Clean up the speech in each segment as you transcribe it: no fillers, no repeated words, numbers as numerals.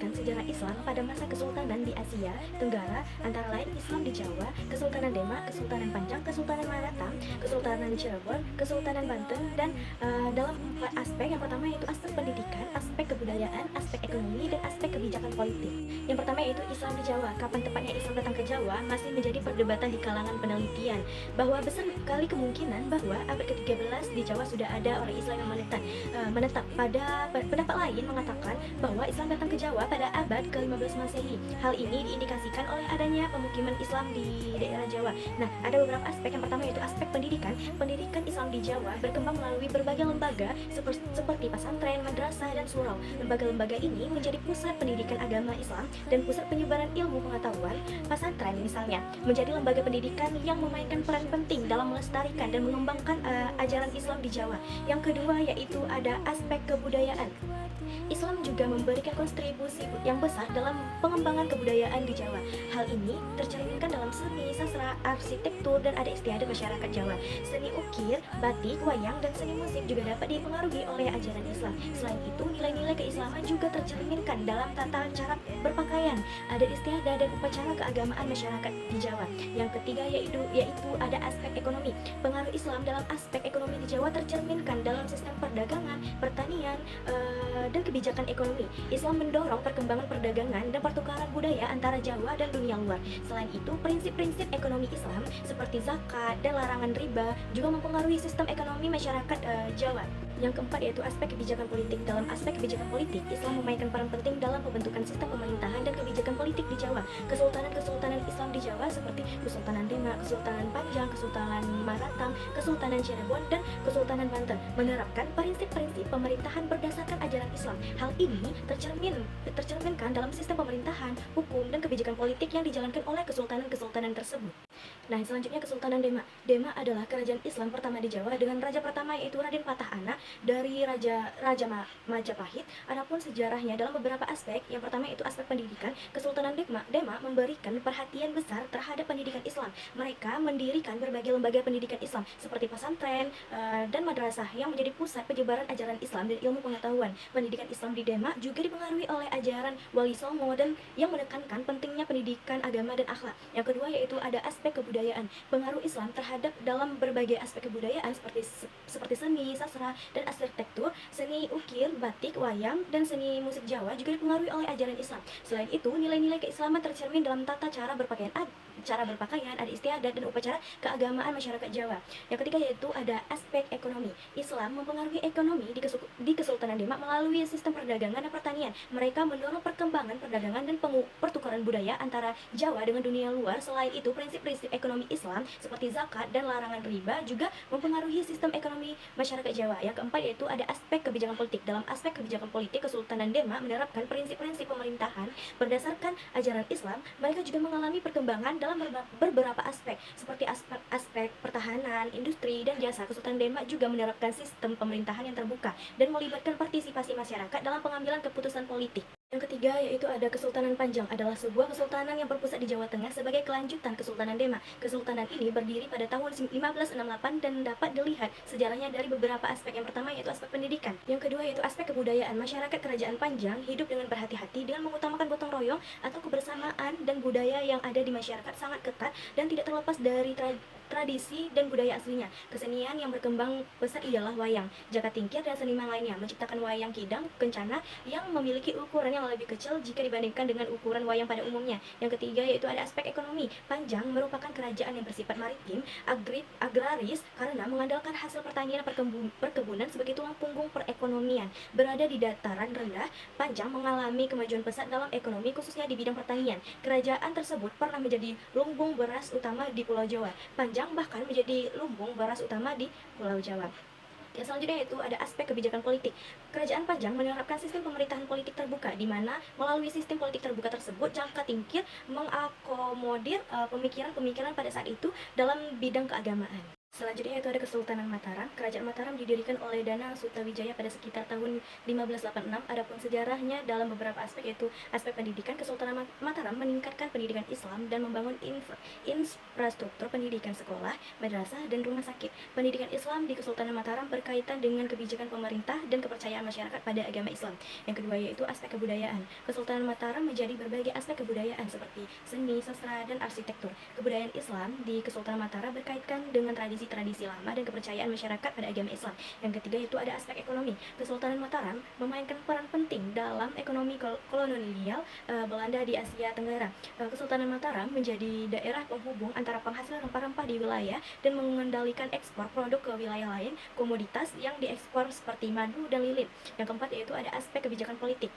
menjelaskan sejarah Islam pada masa kesultanan di Asia Tenggara, antara lain Islam di Jawa, Kesultanan Demak, Kesultanan Panjang, Kesultanan Maratham, Kesultanan Cirebon, Kesultanan Banten, dan dalam 4 aspek. Yang pertama yaitu aspek pendidikan, aspek kebudayaan, aspek ekonomi, dan aspek kebijakan politik. Yang pertama yaitu Islam di Jawa. Kapan tepatnya Islam datang ke Jawa masih menjadi perdebatan di kalangan penelitian, bahwa besar kali kemungkinan bahwa abad ke-13 di Jawa sudah ada orang Islam yang menetap. Pada pendapat lain mengatakan bahwa Islam datang ke Jawa pada abad ke-15 Masehi. Hal ini diindikasikan oleh adanya pemukiman Islam di daerah Jawa. Nah, ada beberapa aspek. Yang pertama yaitu aspek pendidikan. Pendidikan Islam di Jawa berkembang melalui berbagai lembaga seperti pesantren, madrasah, dan surau. Lembaga-lembaga ini menjadi pusat pendidikan agama Islam dan pusat penyebaran ilmu pengetahuan. Pesantren misalnya menjadi lembaga pendidikan yang memainkan peran penting dalam melestarikan dan mengembangkan ajaran Islam di Jawa. Yang kedua yaitu ada aspek kebudayaan. Islam juga memberikan kontribusi yang besar dalam pengembangan kebudayaan di Jawa. Hal ini tercerminkan dalam seni, sastra, arsitektur, dan adat istiadat masyarakat Jawa. Seni ukir, batik, wayang, dan seni musik juga dapat dipengaruhi oleh ajaran Islam. Selain itu, nilai-nilai keislaman juga tercerminkan dalam tata cara berpakaian, adat istiadat, dan upacara keagamaan masyarakat di Jawa. Yang ketiga yaitu ada aspek ekonomi. Pengaruh Islam dalam aspek ekonomi di Jawa tercerminkan dalam sistem perdagangan, pertanian, dan kebijakan ekonomi. Islam mendorong perkembangan perdagangan dan pertukaran budaya antara Jawa dan dunia luar. Selain itu, prinsip-prinsip ekonomi Islam seperti zakat dan larangan riba juga mempengaruhi sistem ekonomi masyarakat Jawa. Yang keempat yaitu aspek kebijakan politik. Dalam aspek kebijakan politik, Islam memainkan peran penting dalam pembentukan sistem pemerintahan dan kebijakan politik di Jawa. Kesultanan-kesultanan Islam di Jawa seperti Kesultanan Demak, Kesultanan Panjang, Kesultanan Maratham, Kesultanan Cirebon, dan Kesultanan Banten menerapkan prinsip-prinsip pemerintahan berdasarkan ajaran Islam. Hal ini tercerminkan dalam sistem pemerintahan, hukum, dan kebijakan politik yang dijalankan oleh kesultanan-kesultanan tersebut. Nah, selanjutnya Kesultanan Demak. Demak adalah kerajaan Islam pertama di Jawa dengan raja pertama yaitu Raden Patah Ana dari Majapahit. Adapun sejarahnya dalam beberapa aspek. Yang pertama itu aspek pendidikan. Kesultanan Demak memberikan perhatian besar terhadap pendidikan Islam. Mereka mendirikan berbagai lembaga pendidikan Islam seperti pesantren dan madrasah yang menjadi pusat penyebaran ajaran Islam dan ilmu pengetahuan. Pendidikan Islam di Demak juga dipengaruhi oleh ajaran Wali Songo dan yang menekankan pentingnya pendidikan agama dan akhlak. Yang kedua yaitu ada aspek kebudayaan. Pengaruh Islam terhadap dalam berbagai aspek kebudayaan seperti seni, sastra, dan arsitektur, seni ukir, batik, wayang, dan seni musik Jawa juga dipengaruhi oleh ajaran Islam. Selain itu, nilai-nilai keislaman tercermin dalam tata cara berpakaian, adat istiadat, dan upacara keagamaan masyarakat Jawa. Yang ketiga yaitu ada aspek ekonomi. Islam mempengaruhi ekonomi di Kesultanan Demak melalui sistem perdagangan dan pertanian. Mereka mendorong perkembangan perdagangan dan pertukaran budaya antara Jawa dengan dunia luar. Selain itu, prinsip-prinsip ekonomi Islam seperti zakat dan larangan riba juga mempengaruhi sistem ekonomi masyarakat Jawa. Yang keempat yaitu ada aspek kebijakan politik. Dalam aspek kebijakan politik, Kesultanan Demak menerapkan prinsip-prinsip pemerintahan berdasarkan ajaran Islam. Mereka juga mengalami perkembangan dalam beberapa aspek seperti aspek pertahanan, industri, dan jasa. Kesultanan Demak juga menerapkan sistem pemerintahan yang terbuka dan melibatkan partisipasi masyarakat dalam pengambilan keputusan politik. Yang ketiga yaitu ada Kesultanan Panjang, adalah sebuah kesultanan yang berpusat di Jawa Tengah sebagai kelanjutan Kesultanan Demak. Kesultanan ini berdiri pada tahun 1568 dan dapat dilihat sejarahnya dari beberapa aspek. Yang pertama yaitu aspek pendidikan. Yang kedua yaitu aspek kebudayaan. Masyarakat Kerajaan Panjang hidup dengan berhati-hati dengan mengutamakan gotong royong atau kebersamaan, dan budaya yang ada di masyarakat sangat ketat dan tidak terlepas dari tradisi dan budaya aslinya. Kesenian yang berkembang pesat ialah wayang, jagat tingkir, dan seniman lainnya menciptakan wayang kidang kencana yang memiliki ukuran yang lebih kecil jika dibandingkan dengan ukuran wayang pada umumnya. Yang ketiga yaitu ada aspek ekonomi. Panjang merupakan kerajaan yang bersifat maritim, agraris karena mengandalkan hasil pertanian dan perkebunan sebagai tulang punggung perekonomian. Berada di dataran rendah, Panjang mengalami kemajuan pesat dalam ekonomi khususnya di bidang pertanian. Kerajaan tersebut pernah menjadi lumbung beras utama di Pulau Jawa. Panjang bahkan menjadi lumbung beras utama di Pulau Jawa. Yang selanjutnya yaitu ada aspek kebijakan politik. Kerajaan Panjang menerapkan sistem pemerintahan politik terbuka, di mana melalui sistem politik terbuka tersebut jangka tingkir mengakomodir pemikiran-pemikiran pada saat itu dalam bidang keagamaan. Selanjutnya itu ada Kesultanan Mataram. Kerajaan Mataram didirikan oleh Danang Sutawijaya pada sekitar tahun 1586. Adapun sejarahnya dalam beberapa aspek, yaitu aspek pendidikan, Kesultanan Mataram meningkatkan pendidikan Islam dan membangun infrastruktur pendidikan sekolah, madrasah, dan rumah sakit. Pendidikan Islam di Kesultanan Mataram berkaitan dengan kebijakan pemerintah dan kepercayaan masyarakat pada agama Islam. Yang kedua yaitu aspek kebudayaan. Kesultanan Mataram menjadi berbagai aspek kebudayaan seperti seni, sastra, dan arsitektur. Kebudayaan Islam di Kesultanan Mataram berkaitan dengan tradisi lama dan kepercayaan masyarakat pada agama Islam. Yang ketiga itu ada aspek ekonomi. Kesultanan Mataram memainkan peran penting dalam ekonomi kolonial Belanda di Asia Tenggara. Kesultanan Mataram menjadi daerah penghubung antara penghasil rempah-rempah di wilayah dan mengendalikan ekspor produk ke wilayah lain, komoditas yang diekspor seperti madu dan lilin. Yang keempat yaitu ada aspek kebijakan politik.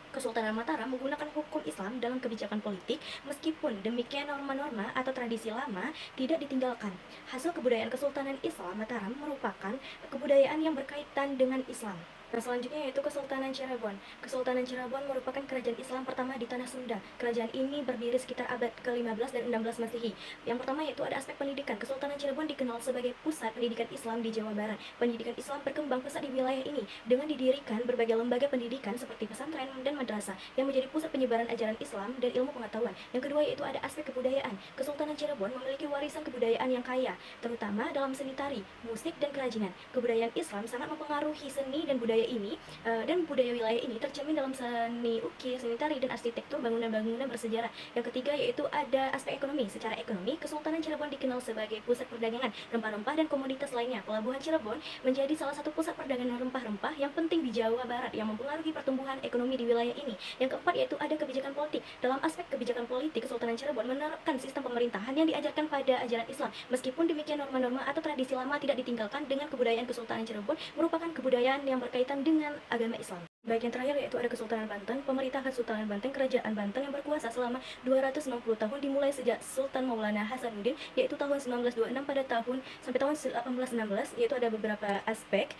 Kesultanan Mataram menggunakan hukum Islam dalam kebijakan politik, meskipun demikian norma-norma atau tradisi lama tidak ditinggalkan. Hasil kebudayaan Kesultanan Islam Mataram merupakan kebudayaan yang berkaitan dengan Islam. Nah, selanjutnya yaitu Kesultanan Cirebon. Kesultanan Cirebon merupakan kerajaan Islam pertama di tanah Sunda. Kerajaan ini berdiri sekitar abad ke-15 dan 16 Masehi. Yang pertama yaitu ada aspek pendidikan. Kesultanan Cirebon dikenal sebagai pusat pendidikan Islam di Jawa Barat. Pendidikan Islam berkembang pesat di wilayah ini dengan didirikan berbagai lembaga pendidikan seperti pesantren dan madrasah yang menjadi pusat penyebaran ajaran Islam dan ilmu pengetahuan. Yang kedua yaitu ada aspek kebudayaan. Kesultanan Cirebon memiliki warisan kebudayaan yang kaya, terutama dalam seni tari, musik, dan kerajinan. Kebudayaan Islam sangat mempengaruhi seni dan budaya ini dan budaya wilayah ini tercermin dalam seni ukir, seni tari, dan arsitektur bangunan-bangunan bersejarah. Yang ketiga yaitu ada aspek ekonomi. Secara ekonomi, Kesultanan Cirebon dikenal sebagai pusat perdagangan rempah-rempah dan komoditas lainnya. Pelabuhan Cirebon menjadi salah satu pusat perdagangan rempah-rempah yang penting di Jawa Barat yang mempengaruhi pertumbuhan ekonomi di wilayah ini. Yang keempat yaitu ada kebijakan politik. Dalam aspek kebijakan politik, Kesultanan Cirebon menerapkan sistem pemerintahan yang diajarkan pada ajaran Islam. Meskipun demikian, norma-norma atau tradisi lama tidak ditinggalkan dengan kebudayaan Kesultanan Cirebon merupakan kebudayaan yang berkaitan dengan agama Islam. Baik yang terakhir yaitu ada Kesultanan Banten. Pemerintahan Kesultanan Banten, kerajaan Banten yang berkuasa selama 260 tahun dimulai sejak Sultan Maulana Hasanuddin, yaitu tahun 1926 pada tahun sampai tahun 1816. Yaitu ada beberapa aspek.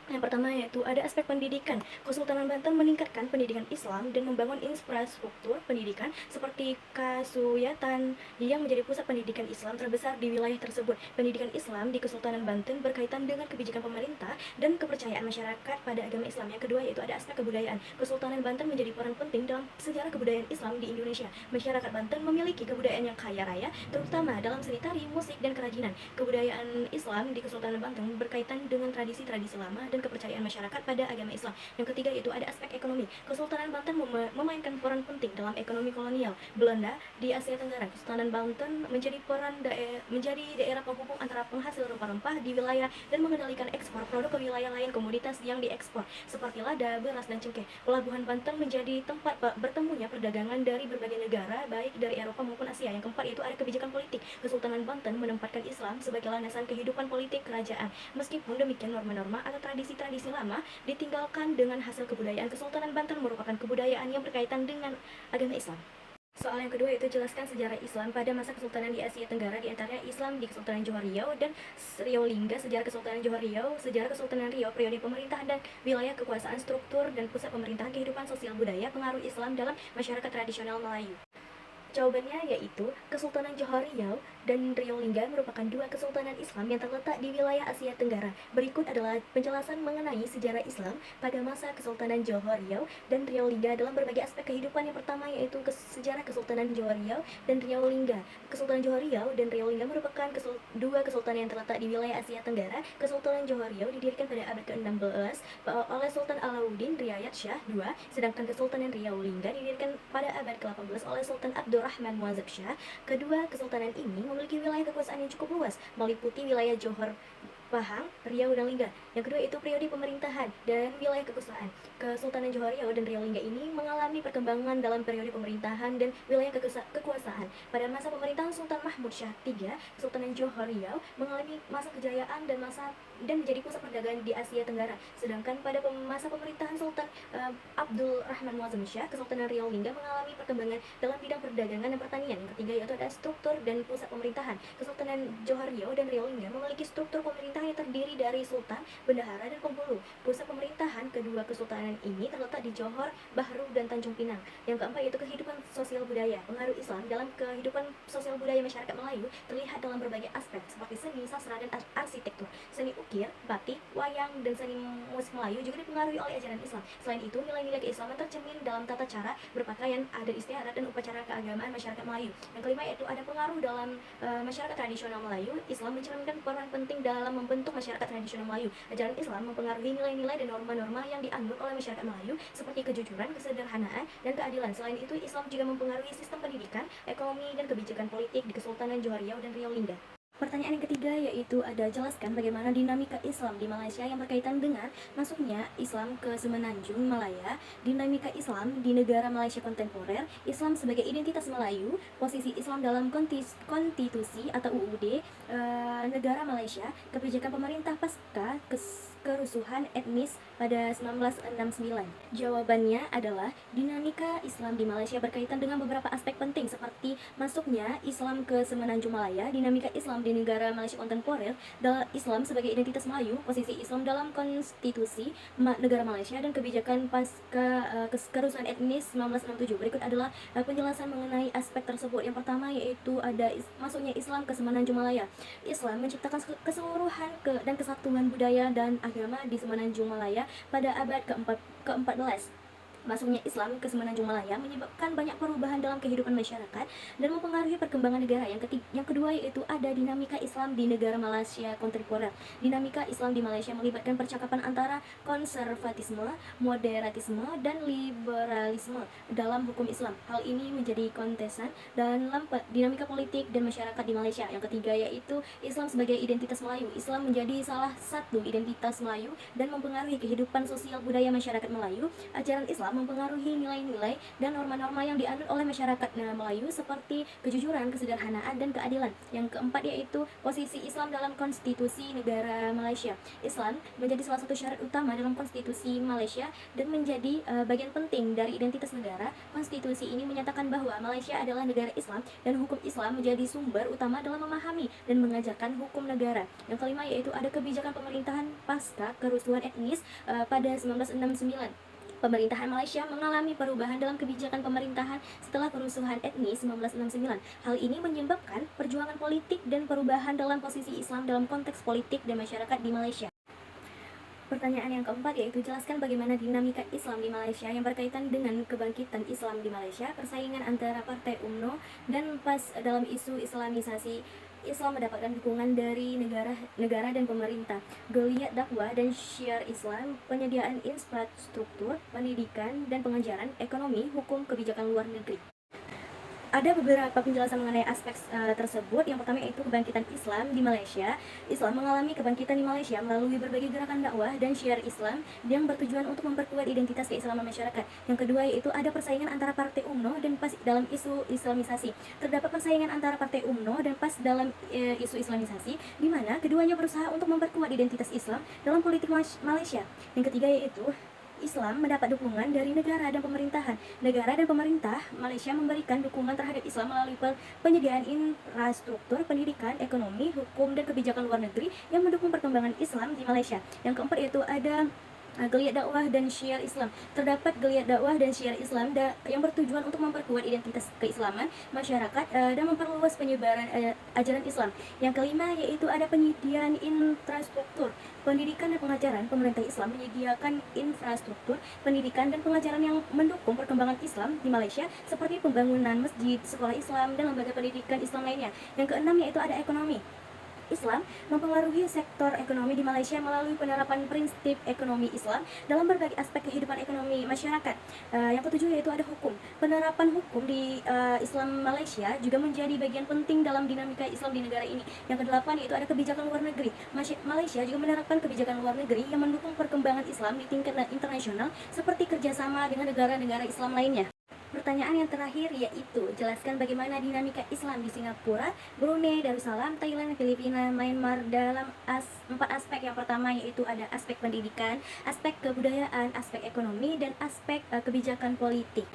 Yang pertama yaitu ada aspek pendidikan. Kesultanan Banten meningkatkan pendidikan Islam dan membangun infrastruktur pendidikan seperti Kasuyatan yang menjadi pusat pendidikan Islam terbesar di wilayah tersebut. Pendidikan Islam di Kesultanan Banten berkaitan dengan kebijakan pemerintah dan kepercayaan masyarakat pada agama Islam. Yang kedua yaitu ada aspek kebudayaan. Kesultanan Banten menjadi peran penting dalam sejarah kebudayaan Islam di Indonesia. Masyarakat Banten memiliki kebudayaan yang kaya raya, terutama dalam seni tari, musik, dan kerajinan. Kebudayaan Islam di Kesultanan Banten berkaitan dengan tradisi-tradisi lama dan kepercayaan masyarakat pada agama Islam. Yang ketiga yaitu ada aspek ekonomi. Kesultanan Banten memainkan peran penting dalam ekonomi kolonial Belanda di Asia Tenggara. Kesultanan Banten menjadi daerah penghubung antara penghasil rempah-rempah di wilayah dan mengendalikan ekspor produk ke wilayah lain, komoditas yang diekspor seperti lada, beras, dan cengkeh. Pelabuhan Banten menjadi tempat bertemunya perdagangan dari berbagai negara, baik dari Eropa maupun Asia. Yang keempat yaitu ada kebijakan politik. Kesultanan Banten menempatkan Islam sebagai landasan kehidupan politik kerajaan. Meskipun demikian, norma-norma atau tradisi lama ditinggalkan dengan hasil kebudayaan. Kesultanan Banten merupakan kebudayaan yang berkaitan dengan agama Islam. Soal yang kedua itu jelaskan sejarah Islam pada masa Kesultanan di Asia Tenggara, di antaranya Islam di Kesultanan Johor Riau dan Riau Lingga. Sejarah Kesultanan Johor Riau, sejarah Kesultanan Riau, periode pemerintahan dan wilayah kekuasaan, struktur dan pusat pemerintahan, kehidupan sosial budaya, pengaruh Islam dalam masyarakat tradisional Melayu. Jawabannya yaitu Kesultanan Johor Riau dan Riau Lingga merupakan dua kesultanan Islam yang terletak di wilayah Asia Tenggara. Berikut adalah penjelasan mengenai sejarah Islam pada masa Kesultanan Johor Riau dan Riau Lingga dalam berbagai aspek kehidupan. Yang pertama yaitu sejarah Kesultanan Johor Riau dan Riau Lingga. Kesultanan Johor Riau dan Riau Lingga merupakan dua kesultanan yang terletak di wilayah Asia Tenggara. Kesultanan Johor Riau didirikan pada abad ke-16 oleh Sultan Alauddin Riayat Shah II, sedangkan Kesultanan Riau Lingga didirikan pada abad ke-18 oleh Sultan Abdurrahman Muazzab Shah. Kedua kesultanan ini memiliki wilayah kekuasaan yang cukup luas, meliputi wilayah Johor, Pahang, Riau, dan Lingga. Yang kedua itu periode pemerintahan dan wilayah kekuasaan. Kesultanan Johor Riau dan Riau Lingga ini mengalami perkembangan dalam periode pemerintahan dan wilayah kekuasaan. Pada masa pemerintahan Sultan Mahmud Shah III, Kesultanan Johor Riau mengalami masa kejayaan dan menjadi pusat perdagangan di Asia Tenggara. Sedangkan pada masa pemerintahan Sultan Abdul Rahman Muazzam Shah, Kesultanan Riau Lingga mengalami perkembangan dalam bidang perdagangan dan pertanian. Yang ketiga yaitu ada struktur dan pusat pemerintahan. Kesultanan Johor Riau dan Riau Lingga memiliki struktur pemerintahan pemerintahan yang terdiri dari sultan, bendahara, dan penghulu. Pusat pemerintahan kedua kesultanan ini terletak di Johor Bahru dan Tanjung Pinang. Yang keempat yaitu kehidupan sosial budaya. Pengaruh Islam dalam kehidupan sosial budaya masyarakat Melayu terlihat dalam berbagai aspek seperti seni, sastra, dan arsitektur. Seni ukir, batik, wayang, dan seni musik Melayu juga dipengaruhi oleh ajaran Islam. Selain itu, nilai-nilai keislaman tercermin dalam tata cara berpakaian, adat istiadat, dan upacara keagamaan masyarakat Melayu. Yang kelima yaitu ada pengaruh dalam masyarakat tradisional Melayu. Islam mencerminkan peran penting dalam membentuk masyarakat tradisional Melayu. Ajaran Islam mempengaruhi nilai-nilai dan norma-norma yang dianut oleh masyarakat Melayu seperti kejujuran, kesederhanaan, dan keadilan. Selain itu, Islam juga mempengaruhi sistem pendidikan, ekonomi, dan kebijakan politik di Kesultanan Johor Riau dan Riau Linda. Pertanyaan yang ketiga yaitu ada jelaskan bagaimana dinamika Islam di Malaysia yang berkaitan dengan masuknya Islam ke Semenanjung Malaya, dinamika Islam di negara Malaysia kontemporer, Islam sebagai identitas Melayu, posisi Islam dalam konstitusi atau UUD negara Malaysia, kebijakan pemerintah pasca kerusuhan etnis pada 1969. Jawabannya adalah dinamika Islam di Malaysia berkaitan dengan beberapa aspek penting seperti masuknya Islam ke Semenanjung Malaya, dinamika Islam di negara Malaysia kontemporer, Islam sebagai identitas Melayu, posisi Islam dalam konstitusi negara Malaysia, dan kebijakan pasca kerusuhan etnis 1967. Berikut adalah penjelasan mengenai aspek tersebut. Yang pertama yaitu ada masuknya Islam ke Semenanjung Malaya. Islam menciptakan keseluruhan dan kesatuan budaya dan agama di Semenanjung Malaya pada abad ke-14. Masuknya Islam ke Semenanjung Malaya menyebabkan banyak perubahan dalam kehidupan masyarakat dan mempengaruhi perkembangan negara. Yang kedua yaitu ada dinamika Islam di negara Malaysia kontemporer. Dinamika Islam di Malaysia melibatkan percakapan antara konservatisme, moderatisme, dan liberalisme dalam hukum Islam. Hal ini menjadi kontesan dalam dinamika politik dan masyarakat di Malaysia. Yang ketiga yaitu Islam sebagai identitas Melayu. Islam menjadi salah satu identitas Melayu dan mempengaruhi kehidupan sosial budaya masyarakat Melayu. Ajaran Islam mempengaruhi nilai-nilai dan norma-norma yang dianut oleh masyarakat Melayu seperti kejujuran, kesederhanaan, dan keadilan. Yang keempat yaitu posisi Islam dalam konstitusi negara Malaysia. Islam menjadi salah satu syarat utama dalam konstitusi Malaysia dan menjadi bagian penting dari identitas negara. Konstitusi ini menyatakan bahwa Malaysia adalah negara Islam dan hukum Islam menjadi sumber utama dalam memahami dan mengajarkan hukum negara. Yang kelima yaitu ada kebijakan pemerintahan pasca kerusuhan etnis pada 1969. Pemerintahan Malaysia mengalami perubahan dalam kebijakan pemerintahan setelah kerusuhan etnis 1969. Hal ini menyebabkan perjuangan politik dan perubahan dalam posisi Islam dalam konteks politik dan masyarakat di Malaysia. Pertanyaan yang keempat yaitu jelaskan bagaimana dinamika Islam di Malaysia yang berkaitan dengan kebangkitan Islam di Malaysia, persaingan antara Partai UMNO dan PAS dalam isu Islamisasi. Islam mendapatkan dukungan dari negara dan pemerintah, geliat dakwah dan syiar Islam, penyediaan infrastruktur, pendidikan dan pengajaran, ekonomi, hukum, kebijakan luar negeri. Ada beberapa penjelasan mengenai aspek tersebut. Yang pertama yaitu kebangkitan Islam di Malaysia. Islam mengalami kebangkitan di Malaysia melalui berbagai gerakan dakwah dan syiar Islam yang bertujuan untuk memperkuat identitas keislaman masyarakat. Yang kedua yaitu ada persaingan antara Partai UMNO dan PAS dalam isu Islamisasi. Terdapat persaingan antara Partai UMNO dan PAS dalam isu Islamisasi, di mana keduanya berusaha untuk memperkuat identitas Islam dalam politik Malaysia. Yang ketiga yaitu Islam mendapat dukungan dari negara dan pemerintahan. Negara dan pemerintah Malaysia memberikan dukungan terhadap Islam melalui penyediaan infrastruktur, pendidikan, ekonomi, hukum, dan kebijakan luar negeri yang mendukung perkembangan Islam di Malaysia. Yang keempat yaitu ada geliat dakwah dan syiar Islam. Terdapat geliat dakwah dan syiar Islam yang bertujuan untuk memperkuat identitas keislaman masyarakat dan memperluas penyebaran ajaran Islam. Yang kelima yaitu ada penyediaan infrastruktur pendidikan dan pengajaran. Pemerintah Islam menyediakan infrastruktur pendidikan dan pengajaran yang mendukung perkembangan Islam di Malaysia seperti pembangunan masjid, sekolah Islam, dan lembaga pendidikan Islam lainnya. Yang keenam yaitu ada ekonomi. Islam mempengaruhi sektor ekonomi di Malaysia melalui penerapan prinsip ekonomi Islam dalam berbagai aspek kehidupan ekonomi masyarakat. Yang ketujuh yaitu ada hukum. Penerapan hukum di Islam Malaysia juga menjadi bagian penting dalam dinamika Islam di negara ini. Yang kedelapan yaitu ada kebijakan luar negeri. Malaysia juga menerapkan kebijakan luar negeri yang mendukung perkembangan Islam di tingkat internasional seperti kerjasama dengan negara-negara Islam lainnya. Pertanyaan yang terakhir yaitu jelaskan bagaimana dinamika Islam di Singapura, Brunei Darussalam, Thailand, Filipina, Myanmar dalam 4 aspek. Yang pertama yaitu ada aspek pendidikan, aspek kebudayaan, aspek ekonomi, dan aspek kebijakan politik.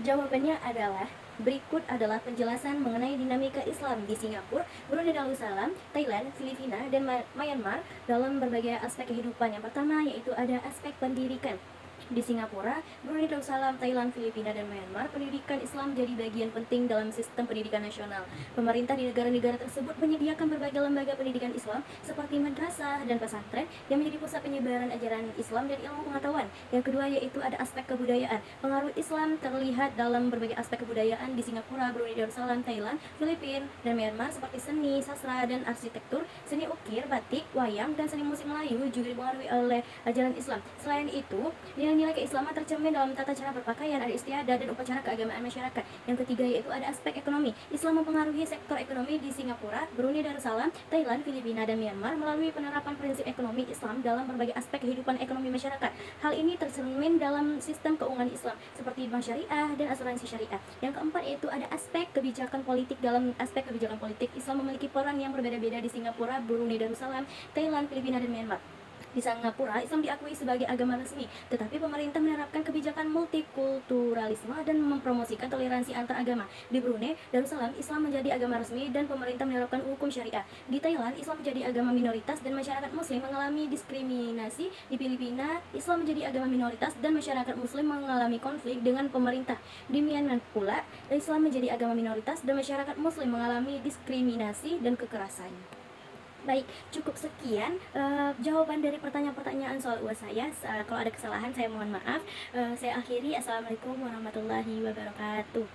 Jawabannya adalah Berikut adalah penjelasan mengenai dinamika Islam di Singapura, Brunei Darussalam, Thailand, Filipina, dan Myanmar dalam berbagai aspek kehidupan. Yang pertama yaitu ada aspek pendidikan. Di Singapura, Brunei Darussalam, Thailand, Filipina, dan Myanmar, pendidikan Islam jadi bagian penting dalam sistem pendidikan nasional. Pemerintah di negara-negara tersebut menyediakan berbagai lembaga pendidikan Islam seperti madrasah dan pesantren yang menjadi pusat penyebaran ajaran Islam dan ilmu pengetahuan. Yang kedua yaitu ada aspek kebudayaan. Pengaruh Islam terlihat dalam berbagai aspek kebudayaan di Singapura, Brunei Darussalam, Thailand, Filipina, dan Myanmar seperti seni, sastra, dan arsitektur, seni ukir, batik, wayang, dan seni musik Melayu juga dipengaruhi oleh ajaran Islam. Selain itu, nilai keislaman tercermin dalam tata cara berpakaian, adat istiadat, dan upacara keagamaan masyarakat. Yang ketiga yaitu ada aspek ekonomi. Islam mempengaruhi sektor ekonomi di Singapura, Brunei Darussalam, Thailand, Filipina, dan Myanmar melalui penerapan prinsip ekonomi Islam dalam berbagai aspek kehidupan ekonomi masyarakat. Hal ini tercermin dalam sistem keuangan Islam seperti bank syariah dan asuransi syariah. Yang keempat yaitu ada aspek kebijakan politik. Dalam aspek kebijakan politik, Islam memiliki peran yang berbeda-beda di Singapura, Brunei Darussalam, Thailand, Filipina, dan Myanmar. Di Singapura, Islam diakui sebagai agama resmi, tetapi pemerintah menerapkan kebijakan multikulturalisme dan mempromosikan toleransi antar agama. Di Brunei Darussalam, Islam menjadi agama resmi dan pemerintah menerapkan hukum syariah. Di Thailand, Islam menjadi agama minoritas dan masyarakat Muslim mengalami diskriminasi. Di Filipina, Islam menjadi agama minoritas dan masyarakat Muslim mengalami konflik dengan pemerintah. Di Myanmar pula, Islam menjadi agama minoritas dan masyarakat Muslim mengalami diskriminasi dan kekerasan. Baik, cukup sekian jawaban dari pertanyaan-pertanyaan soal UAS saya. Kalau ada kesalahan saya mohon maaf. Saya akhiri. Assalamualaikum warahmatullahi wabarakatuh.